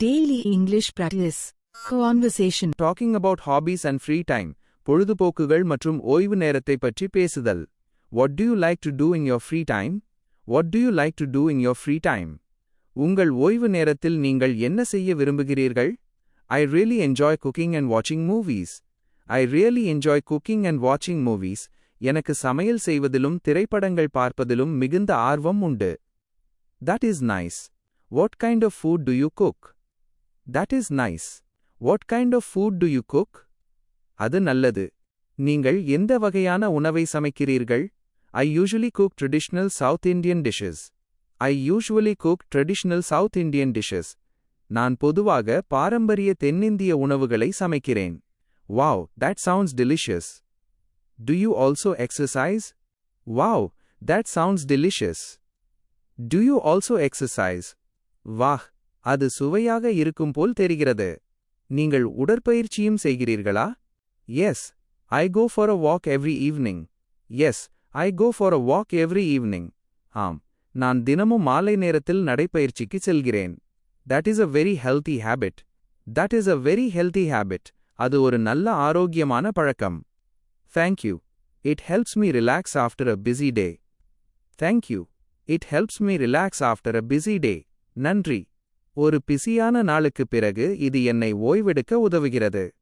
Daily English Practice Conversation. Talking about hobbies and free time. பொழுதுபோக்குகள் மற்றும் ஓய்வு நேரத்தை பற்றி பேசுதல். What do you like to do in your free time? What do you like to do in your free time? உங்கள் ஓய்வு நேரத்தில் நீங்கள் என்ன செய்ய விரும்புகிறீர்கள்? I really enjoy cooking and watching movies. I really enjoy cooking and watching movies. எனக்கு சமையல் செய்வதிலும் திரைப்படங்கள் பார்ப்பதிலும் மிகுந்த ஆர்வம் உண்டு. That is nice. What kind of food do you cook? That is nice. What kind of food do you cook? அது நல்லது. நீங்கள் எந்த வகையான உணவை சமைக்கிறீர்கள்? I usually cook traditional South Indian dishes. I usually cook traditional South Indian dishes. நான் பொதுவாக பாரம்பரிய தென்னிந்திய உணவுகளை சமைக்கிறேன். Wow, that sounds delicious. Do you also exercise? Wow, that sounds delicious. Do you also exercise? வாஹ், அது சுவையாக இருக்கும் போல் தெரிகிறது. நீங்கள் உடற்பயிற்சியும் செய்கிறீர்களா? Yes, I go for a walk every evening. Yes, I go for a walk every evening. ஆம், நான் தினமும் மாலை நேரத்தில் நடைப்பயிற்சிக்கு செல்கிறேன். That is a very healthy habit. That is a very healthy habit. அது ஒரு நல்ல ஆரோக்கியமான பழக்கம். Thank you. It helps me relax after a busy day. Thank you. It helps me relax after a busy day. நன்றி. ஒரு பிஸியான நாளுக்குப் பிறகு இது என்னை ஓய்வெடுக்க உதவுகிறது.